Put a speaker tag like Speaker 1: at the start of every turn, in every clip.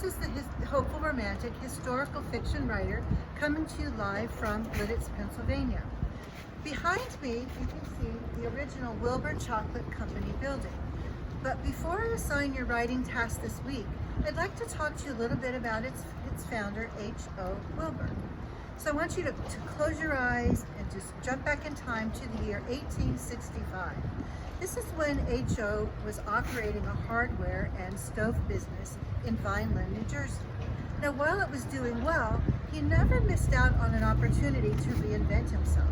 Speaker 1: This is the hopeful romantic historical fiction writer coming to you live from Lidditz, Pennsylvania. Behind me, you can see the original Wilbur Chocolate Company building. But before I assign your writing task this week, I'd like to talk to you a little bit about its founder, H.O. Wilbur. So I want you to close your eyes and just jump back in time to the year 1865. This is when H.O. was operating a hardware and stove business in Vineland, New Jersey. Now, while it was doing well, he never missed out on an opportunity to reinvent himself,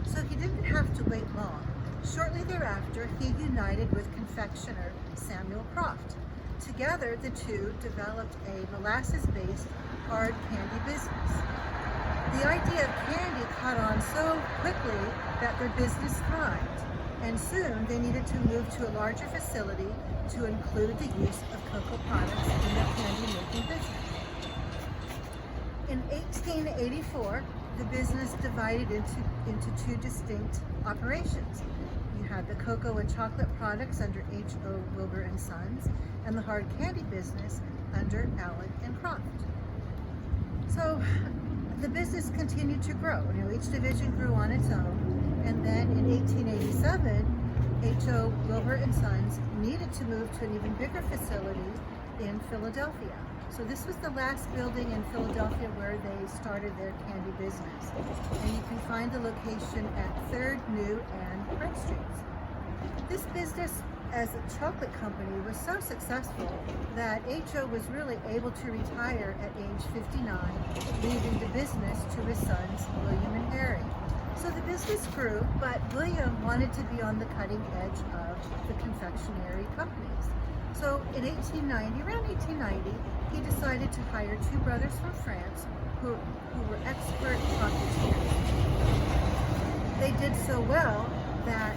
Speaker 1: so he didn't have to wait long. Shortly thereafter, he united with confectioner Samuel Croft. Together, the two developed a molasses-based hard candy business. The idea of candy caught on so quickly that their business thrived, and soon they needed to move to a larger facility to include the use of cocoa products in their candy-making business. In 1884, the business divided into two distinct operations. You had the cocoa and chocolate products under H.O. Wilbur and Sons, and the hard candy business under Allen and Croft. So the business continued to grow. Each division grew on its own, and then in 1887, H.O. Wilbur and Sons needed to move to an even bigger facility in Philadelphia. So this was the last building in Philadelphia where they started their candy business. And you can find the location at 3rd, New, and Red Streets. This business as a chocolate company was so successful that H.O. was really able to retire at age 59, leaving the business to his sons, William and Harry. So the business grew, but William wanted to be on the cutting edge of the confectionery companies. So in around 1890, he decided to hire two brothers from France who were expert chocolatiers. They did so well that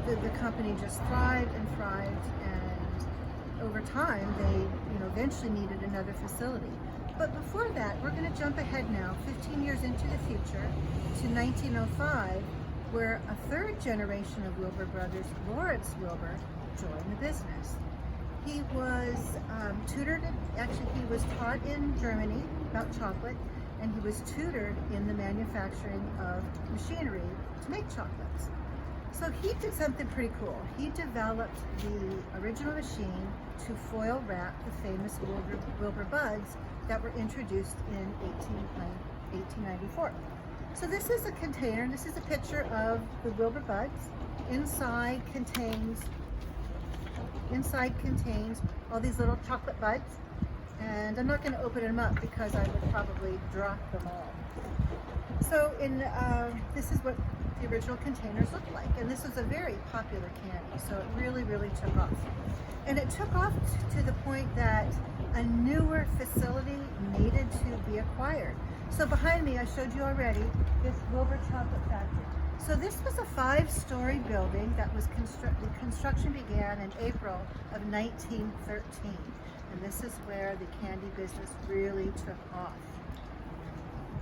Speaker 1: the company just thrived and thrived, and over time they eventually needed another facility. But before that, we're going to jump ahead now 15 years into the future to 1905, where a third generation of Wilbur brothers, Lawrence Wilbur, joined the business. He was he was taught in Germany about chocolate, and he was tutored in the manufacturing of machinery to make chocolates. So he did something pretty cool. He developed the original machine to foil wrap the famous Wilbur buds that were introduced in 1894. So this is a container. This is a picture of the Wilbur buds. Inside contains all these little chocolate buds, and I'm not going to open them up because I would probably drop them all. So this is what the original containers looked like, and this was a very popular candy, so it really took off. And it took off to the point that a newer facility needed to be acquired. So behind me, I showed you already, this Wilbur Chocolate Factory. So this was a 5-story building that was constructed. Construction began in April of 1913, and this is where the candy business really took off.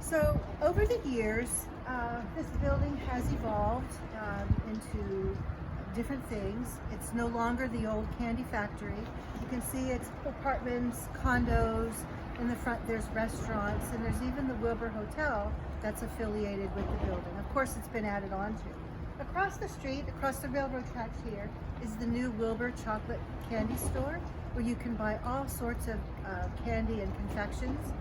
Speaker 1: So over the years, this building has evolved into different things. It's no longer the old candy factory. You can see it's apartments, condos. In the front there's restaurants, and there's even the Wilbur Hotel that's affiliated with the building. Of course, it's been added on to. Across the street, across the railroad tracks here, is the new Wilbur Chocolate Candy Store, where you can buy all sorts of candy and confections.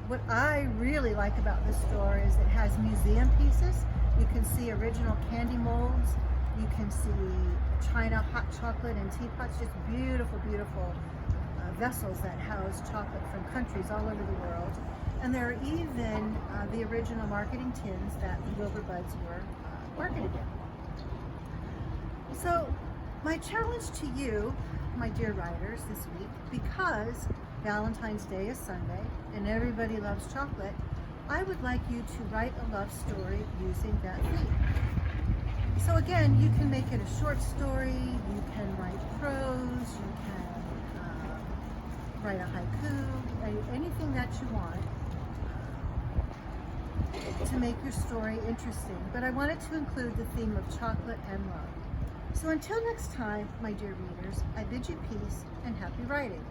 Speaker 1: What I really like about this store is it has museum pieces. You can see original candy molds. You can see China hot chocolate and teapots, just beautiful vessels that house chocolate from countries all over the world. And there are even the original marketing tins that the Wilbur buds were marketed in. So my challenge to you, my dear writers, this week, because Valentine's Day is Sunday and everybody loves chocolate, I would like you to write a love story using that theme. So again, you can make it a short story, you can write prose, you can write a haiku, anything that you want to make your story interesting. But I wanted to include the theme of chocolate and love. So until next time, my dear readers, I bid you peace and happy writing.